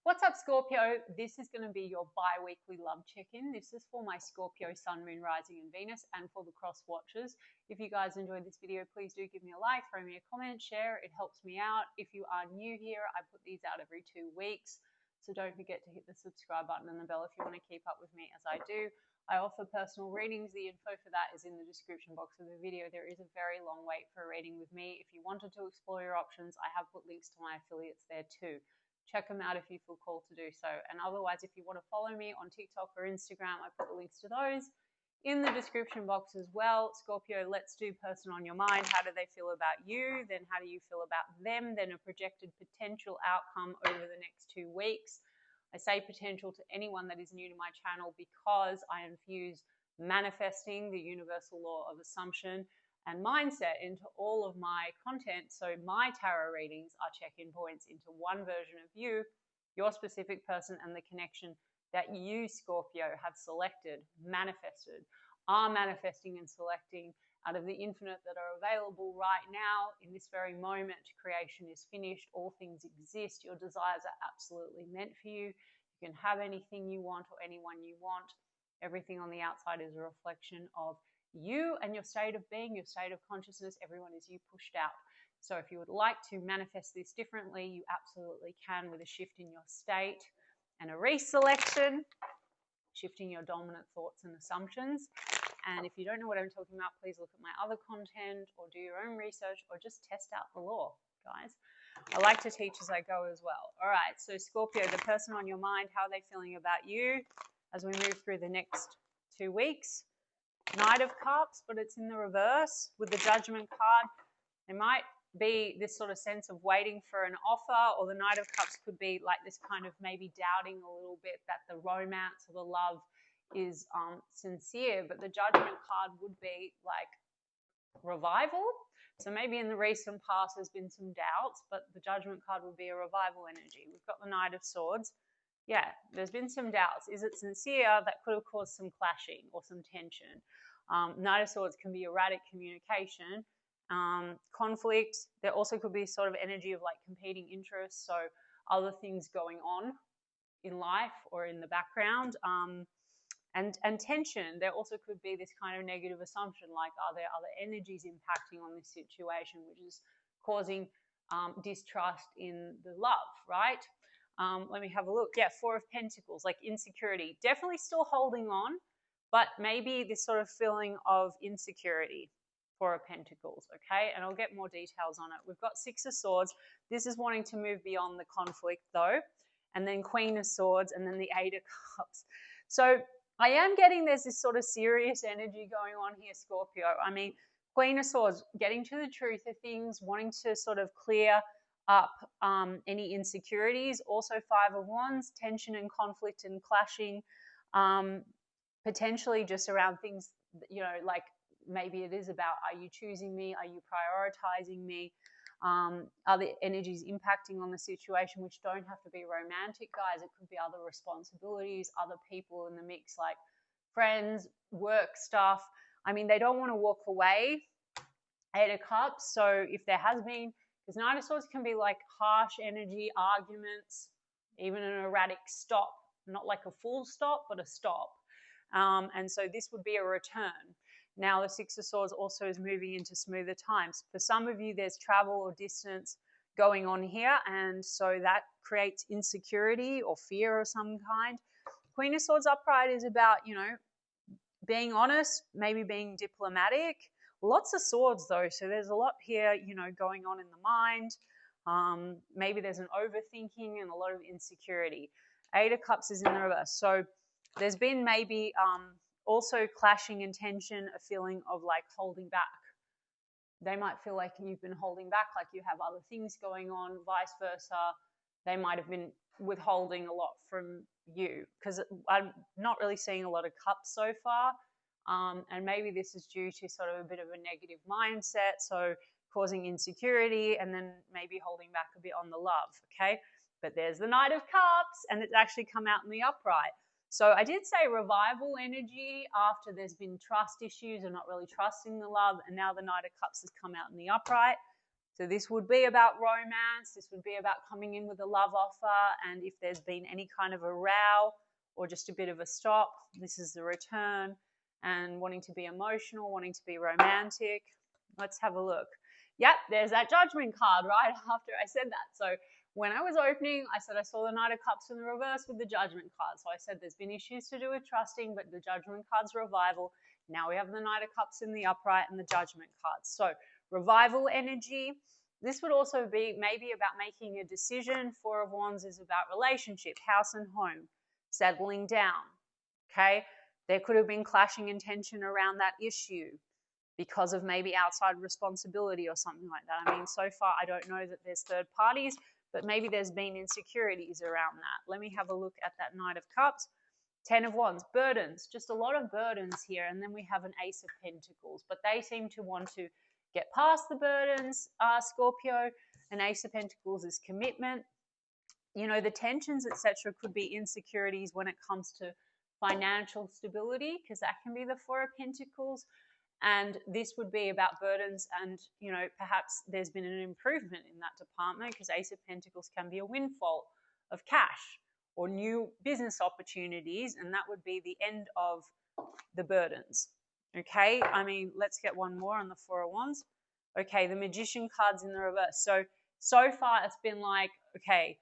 What's up, Scorpio? This is going to be your bi-weekly love check-in. This is for my Scorpio Sun, Moon, Rising, and Venus, and for the cross watchers. If you guys enjoyed this video, please do give me a like, throw me a comment, share. It helps me out. If you are new here, I put these out every 2 weeks. So don't forget to hit the subscribe button and the bell if you want to keep up with me as I do. I offer personal readings. The info for that is in the description box of the video. There is a very long wait for a reading with me. If you wanted to explore your options, I have put links to my affiliates there too. Check them out if you feel called to do so. And otherwise, if you want to follow me on TikTok or Instagram, I put the links to those in the description box as well. Scorpio, let's do person on your mind. How do they feel about you? Then how do you feel about them? Then a projected potential outcome over the next 2 weeks. I say potential to anyone that is new to my channel because I infuse manifesting, the universal law of assumption, and mindset into all of my content. So my tarot readings are check-in points into one version of you, your specific person, and the connection that you, Scorpio, have selected, manifested, are manifesting and selecting out of the infinite that are available right now in this very moment. Creation is finished. All things exist. Your desires are absolutely meant for you. You can have anything you want or anyone you want. Everything on the outside is a reflection of you and your state of being, your state of consciousness. Everyone is you pushed out. So if you would like to manifest this differently, you absolutely can with a shift in your state and a reselection, shifting your dominant thoughts and assumptions. And if you don't know what I'm talking about, please look at my other content or do your own research or just test out the law, guys. I like to teach as I go as well. All right, so Scorpio, the person on your mind, how are they feeling about you as we move through the next 2 weeks? Knight of Cups, but it's in the reverse with the Judgment card. There might be this sort of sense of waiting for an offer, or the Knight of Cups could be like this kind of maybe doubting a little bit that the romance or the love is sincere, but the Judgment card would be like revival. So maybe in the recent past there's been some doubts, but the Judgment card would be a revival energy. We've got the Knight of Swords. Yeah, there's been some doubts. Is it sincere? That could have caused some clashing or some tension. Knight of Swords can be erratic communication, conflict. There also could be sort of energy of like competing interests, so other things going on in life or in the background. And tension. There also could be this kind of negative assumption, like are there other energies impacting on this situation, which is causing distrust in the love, right? Let me have a look. Yeah, Four of Pentacles, like insecurity. Definitely still holding on, but maybe this sort of feeling of insecurity. Four of Pentacles, okay? And I'll get more details on it. We've got Six of Swords. This is wanting to move beyond the conflict, though. And then Queen of Swords, and then the Eight of Cups. So I am getting there's this sort of serious energy going on here, Scorpio. I mean, Queen of Swords, getting to the truth of things, wanting to sort of clear up any insecurities. Also Five of Wands, tension and conflict and clashing, potentially just around things, you know, like maybe it is about, are you choosing me? Are you prioritizing me? Are the energies impacting on the situation, which don't have to be romantic, guys? It could be other responsibilities, other people in the mix, like friends, work stuff. I mean, they don't want to walk away. Eight of Cups. So if there has been, because Knight of Swords can be like harsh energy, arguments, even an erratic stop, not like a full stop, but a stop. And so this would be a return. Now the Six of Swords also is moving into smoother times. For some of you, there's travel or distance going on here, and so that creates insecurity or fear of some kind. Queen of Swords upright is about, you know, being honest, maybe being diplomatic. Lots of swords though, so there's a lot here, you know, going on in the mind. Maybe there's an overthinking and a lot of insecurity. Eight of Cups is in the reverse. So there's been maybe also clashing and tension, a feeling of like holding back. They might feel like you've been holding back, like you have other things going on, vice versa. They might have been withholding a lot from you, because I'm not really seeing a lot of cups so far. And maybe this is due to sort of a bit of a negative mindset, so causing insecurity and then maybe holding back a bit on the love, okay? But there's the Knight of Cups, and it's actually come out in the upright. So I did say revival energy after there's been trust issues and not really trusting the love, and now the Knight of Cups has come out in the upright. So this would be about romance. This would be about coming in with a love offer. And if there's been any kind of a row or just a bit of a stop, this is the return. And wanting to be emotional, wanting to be romantic. Let's have a look. Yep, there's that Judgment card right after I said that. So when I was opening, I said I saw the Knight of Cups in the reverse with the Judgment card. So I said there's been issues to do with trusting, but the Judgment card's revival. Now we have the Knight of Cups in the upright and the Judgment cards. So revival energy. This would also be maybe about making a decision. Four of Wands is about relationship, house and home, settling down. Okay, there could have been clashing in tension around that issue because of maybe outside responsibility or something like that. I mean, so far I don't know that there's third parties, but maybe there's been insecurities around that. Let me have a look at that Knight of Cups. 10 of Wands, burdens, just a lot of burdens here. And then we have an Ace of Pentacles, but they seem to want to get past the burdens, Scorpio. An Ace of Pentacles is commitment. You know, the tensions, etc., could be insecurities when it comes to financial stability, because that can be the Four of Pentacles. And this would be about burdens and, you know, perhaps there's been an improvement in that department, because Ace of Pentacles can be a windfall of cash or new business opportunities, and that would be the end of the burdens. Okay, I mean, let's get one more on the Four of Wands. Okay, the Magician card's in the reverse. So far it's been like, okay,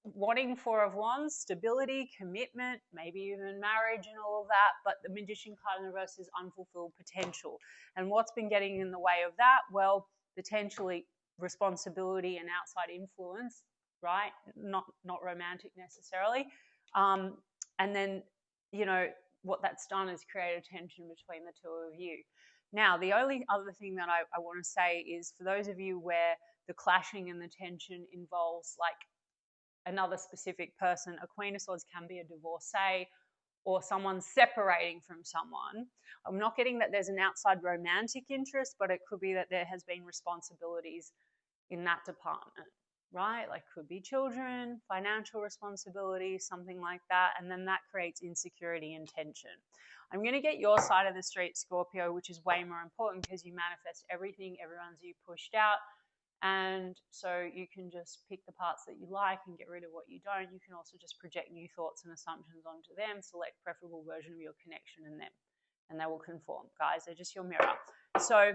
wanting Four of Wands, stability, commitment, maybe even marriage and all of that, but the Magician card in the reverse is unfulfilled potential. And what's been getting in the way of that? Well, potentially responsibility and outside influence, right? Not romantic necessarily. And then, you know, what that's done is create a tension between the two of you. Now, the only other thing that I want to say is, for those of you where the clashing and the tension involves like another specific person, a Queen of Swords can be a divorcee or someone separating from someone. I'm not getting that there's an outside romantic interest, but it could be that there has been responsibilities in that department, right? Like could be children, financial responsibilities, something like that. And then that creates insecurity and tension. I'm going to get your side of the street, Scorpio, which is way more important because you manifest everything, everyone's you pushed out. And so you can just pick the parts that you like and get rid of what you don't. You can also just project new thoughts and assumptions onto them, select preferable version of your connection in them, and they will conform. Guys, they're just your mirror. So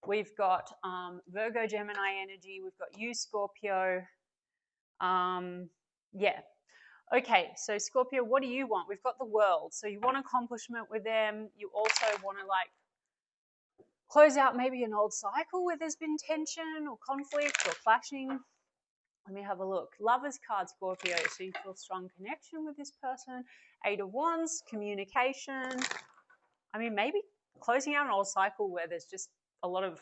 we've got Virgo, Gemini energy. We've got you, Scorpio. Yeah. Okay, so Scorpio, what do you want? We've got the World. So you want accomplishment with them. You also want to like close out maybe an old cycle where there's been tension or conflict or clashing. Let me have a look. Lovers card, Scorpio. So you feel strong connection with this person. 8 of Wands, communication. I mean, maybe closing out an old cycle where there's just a lot of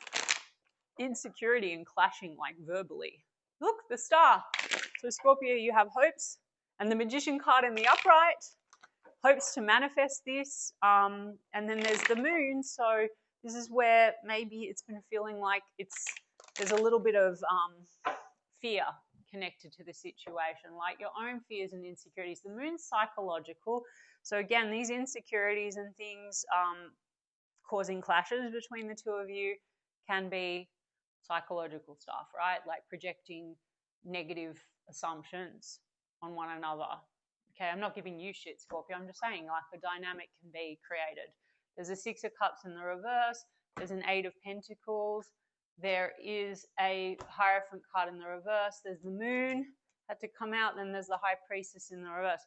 insecurity and clashing, like verbally. Look, the Star. So Scorpio, you have hopes. And the Magician card in the upright. Hopes to manifest this. And then there's the Moon. So this is where maybe it's been feeling like there's a little bit of fear connected to the situation, like your own fears and insecurities. The Moon's psychological. So again, these insecurities and things causing clashes between the two of you can be psychological stuff, right? Like projecting negative assumptions on one another. Okay, I'm not giving you shit, Scorpio. I'm just saying like a dynamic can be created. There's a 6 of Cups in the reverse. There's an 8 of Pentacles. There is a Hierophant card in the reverse. There's the Moon had to come out. Then there's the High Priestess in the reverse.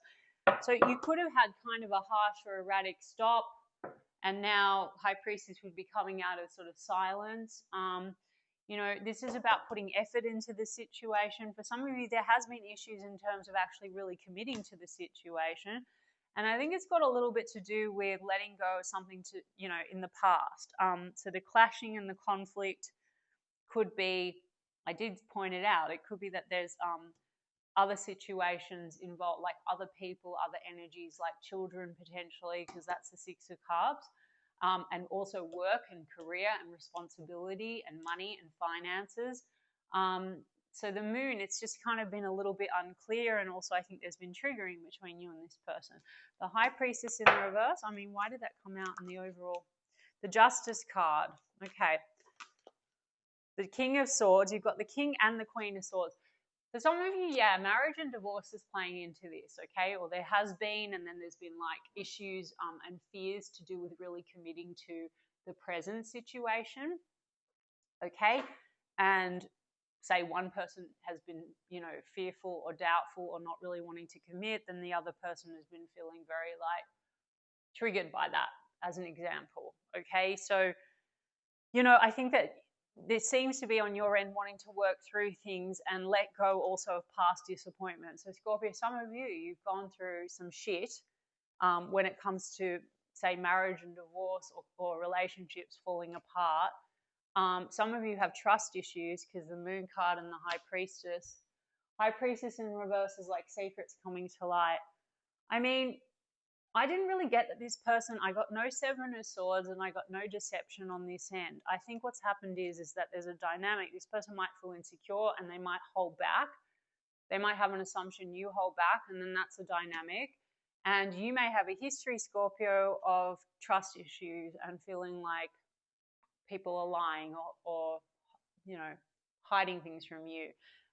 So you could have had kind of a harsh or erratic stop, and now High Priestess would be coming out of sort of silence. You know, this is about putting effort into the situation. For some of you, there has been issues in terms of actually really committing to the situation. And I think it's got a little bit to do with letting go of something to, you know, in the past. So the clashing and the conflict could be, I did point it out, it could be that there's other situations involved, like other people, other energies, like children potentially, because that's the 6 of Cups. And also work and career and responsibility and money and finances. So the Moon, it's just kind of been a little bit unclear, and also I think there's been triggering between you and this person. The High Priestess in the reverse, I mean, why did that come out in the overall? The Justice card, okay. The King of Swords, you've got the King and the Queen of Swords. For some of you, yeah, marriage and divorce is playing into this, okay? Or there has been, and then there's been like issues and fears to do with really committing to the present situation, okay? And say one person has been, fearful or doubtful or not really wanting to commit, then the other person has been feeling very like triggered by that, as an example, okay? So, I think that there seems to be on your end wanting to work through things and let go also of past disappointments. So Scorpio, some of you, you've gone through some shit when it comes to, say, marriage and divorce or relationships falling apart. Some of you have trust issues because the Moon card and the High Priestess. High Priestess in reverse is like secrets coming to light. I mean, I didn't really get that this person, I got no Seven of Swords and I got no deception on this end. I think what's happened is that there's a dynamic. This person might feel insecure and they might hold back. They might have an assumption you hold back, and then that's a dynamic. And you may have a history, Scorpio, of trust issues and feeling like people are lying or hiding things from you.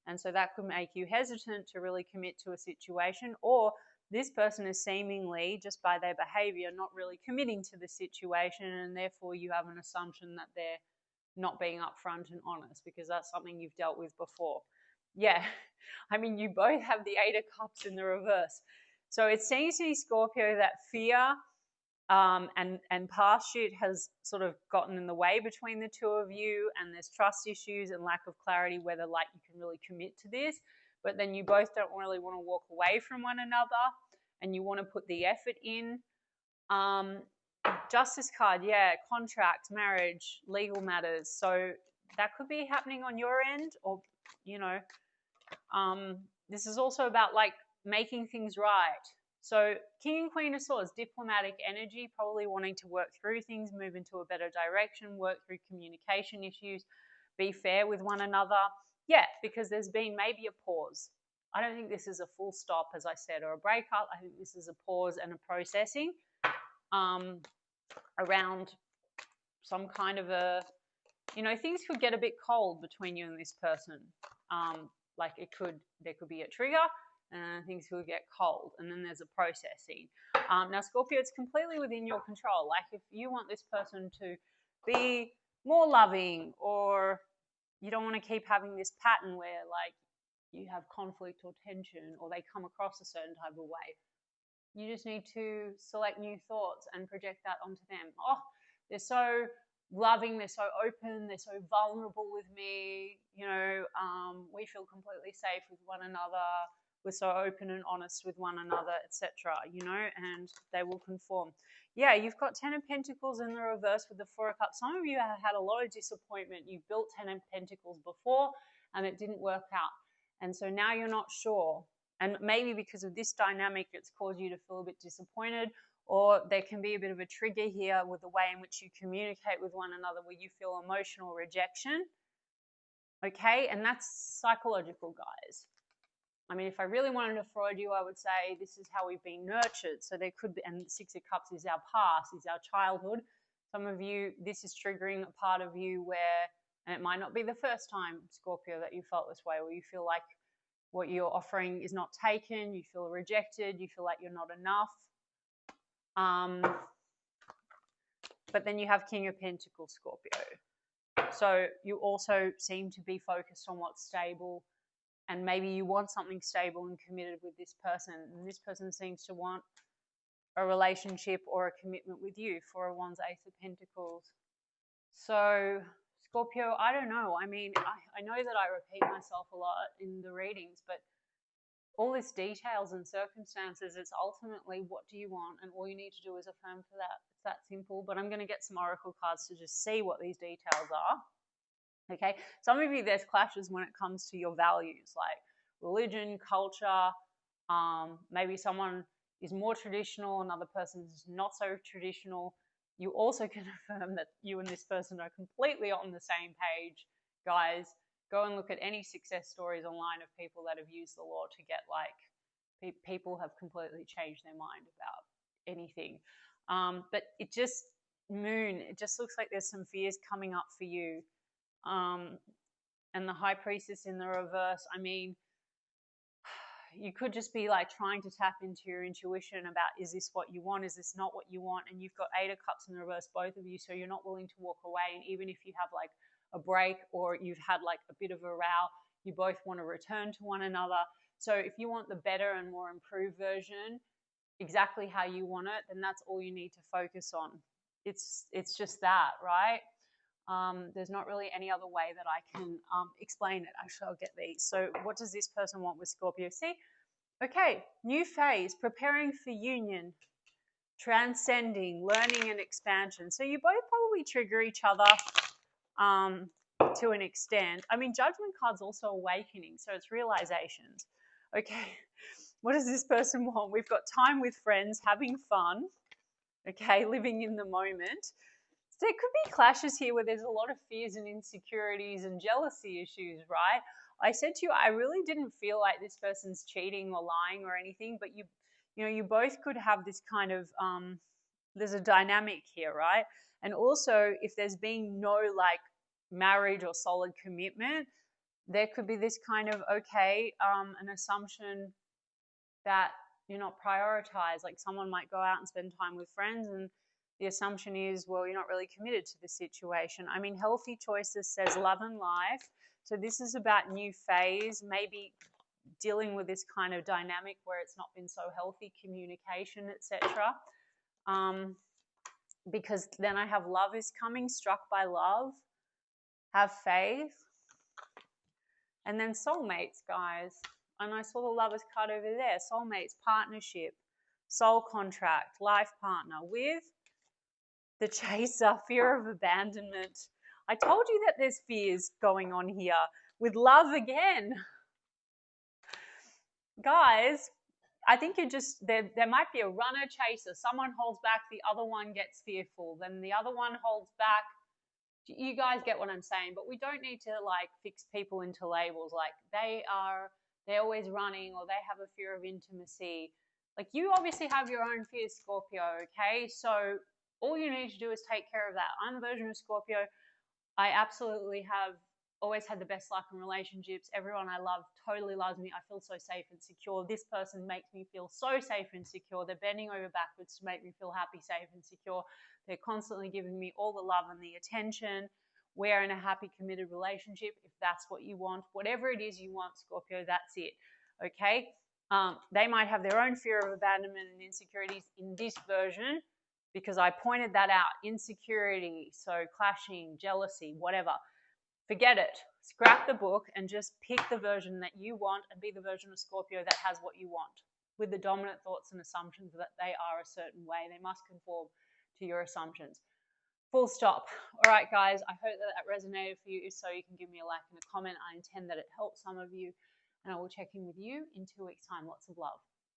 And so that could make you hesitant to really commit to a situation, or this person is seemingly, just by their behavior, not really committing to the situation, and therefore you have an assumption that they're not being upfront and honest because that's something you've dealt with before. Yeah, I mean, you both have the Eight of Cups in the reverse. So it seems to me, Scorpio, that fear and past shit has sort of gotten in the way between the two of you, and there's trust issues and lack of clarity whether like you can really commit to this. But then you both don't really want to walk away from one another and you want to put the effort in. Justice card, yeah, contract, marriage, legal matters. So that could be happening on your end, or, this is also about like making things right. So King and Queen of Swords, diplomatic energy, probably wanting to work through things, move into a better direction, work through communication issues, be fair with one another. Yeah, because there's been maybe a pause. I don't think this is a full stop, as I said, or a breakup. I think this is a pause and a processing around some kind of a, things could get a bit cold between you and this person. Like there could be a trigger, and things could get cold, and then there's a processing. Now, Scorpio, it's completely within your control. Like if you want this person to be more loving, or you don't want to keep having this pattern where like you have conflict or tension, or they come across a certain type of way, you just need to select new thoughts and project that onto them. Oh, they're so loving, they're so open, they're so vulnerable with me, we feel completely safe with one another, we're so open and honest with one another, etc., and they will conform. Yeah, you've got Ten of Pentacles in the reverse with the Four of Cups. Some of you have had a lot of disappointment. You've built Ten of Pentacles before and it didn't work out. And so now you're not sure. And maybe because of this dynamic, it's caused you to feel a bit disappointed, or there can be a bit of a trigger here with the way in which you communicate with one another where you feel emotional rejection. Okay, and that's psychological, guys. I mean, if I really wanted to Freud you, I would say this is how we've been nurtured. So there could be, and Six of Cups is our past, is our childhood. Some of you, this is triggering a part of you where, and it might not be the first time, Scorpio, that you felt this way, where you feel like what you're offering is not taken, you feel rejected, you feel like you're not enough. But then you have King of Pentacles, Scorpio. So you also seem to be focused on what's stable, and maybe you want something stable and committed with this person. And this person seems to want a relationship or a commitment with you. Four of Wands, Ace of Pentacles. So Scorpio, I don't know. I mean, I know that I repeat myself a lot in the readings, but all this details and circumstances, it's ultimately what do you want, and all you need to do is affirm for that. It's that simple. But I'm going to get some oracle cards to just see what these details are. Okay, some of you, there's clashes when it comes to your values, like religion, culture. Maybe someone is more traditional, another person is not so traditional. You also can affirm that you and this person are completely on the same page. Guys, go and look at any success stories online of people that have used the law to get like, people have completely changed their mind about anything. But it just looks like there's some fears coming up for you. And the High Priestess in the reverse, I mean, you could just be like trying to tap into your intuition about, is this what you want? Is this not what you want? And you've got Eight of Cups in the reverse, both of you. So you're not willing to walk away. And even if you have like a break or you've had like a bit of a row, you both want to return to one another. So if you want the better and more improved version, exactly how you want it, then that's all you need to focus on. It's just that, right? There's not really any other way that I can explain it. Actually, I'll get these. So what does this person want with Scorpio? See? Okay, new phase, preparing for union, transcending, learning and expansion. So you both probably trigger each other to an extent. I mean, Judgment card's also awakening, so it's realizations. Okay, what does this person want? We've got time with friends, having fun, okay, living in the moment. There could be clashes here where there's a lot of fears and insecurities and jealousy issues, right? I said to you, I really didn't feel like this person's cheating or lying or anything, but you both could have this kind of, there's a dynamic here, right? And also, if there's been no like marriage or solid commitment, there could be this kind of, okay, an assumption that you're not prioritized. Like someone might go out and spend time with friends and the assumption is, well, you're not really committed to the situation. I mean, Healthy Choices says love and life. So this is about new phase, maybe dealing with this kind of dynamic where it's not been so healthy, communication, etc. Because then I have love is coming, struck by love, have faith. And then soulmates, guys. And I saw the Lovers card over there. Soulmates, partnership, soul contract, life partner with the Chaser, fear of abandonment. I told you that there's fears going on here with love again. Guys, I think you're just, there might be a runner chaser. Someone holds back, the other one gets fearful. Then the other one holds back. You guys get what I'm saying, but we don't need to like fix people into labels like they're always running or they have a fear of intimacy. Like you obviously have your own fears, Scorpio, okay? So all you need to do is take care of that. I'm the version of Scorpio. I absolutely have always had the best luck in relationships. Everyone I love totally loves me. I feel so safe and secure. This person makes me feel so safe and secure. They're bending over backwards to make me feel happy, safe, and secure. They're constantly giving me all the love and the attention. We're in a happy, committed relationship. If that's what you want, whatever it is you want, Scorpio, that's it. Okay? They might have their own fear of abandonment and insecurities in this version because I pointed that out. Insecurity, so clashing, jealousy, whatever. Forget it. Scrap the book and just pick the version that you want and be the version of Scorpio that has what you want with the dominant thoughts and assumptions that they are a certain way. They must conform to your assumptions. Full stop. All right, guys, I hope that resonated for you. If so, you can give me a like and a comment. I intend that it helps some of you, and I will check in with you in 2 weeks' time. Lots of love.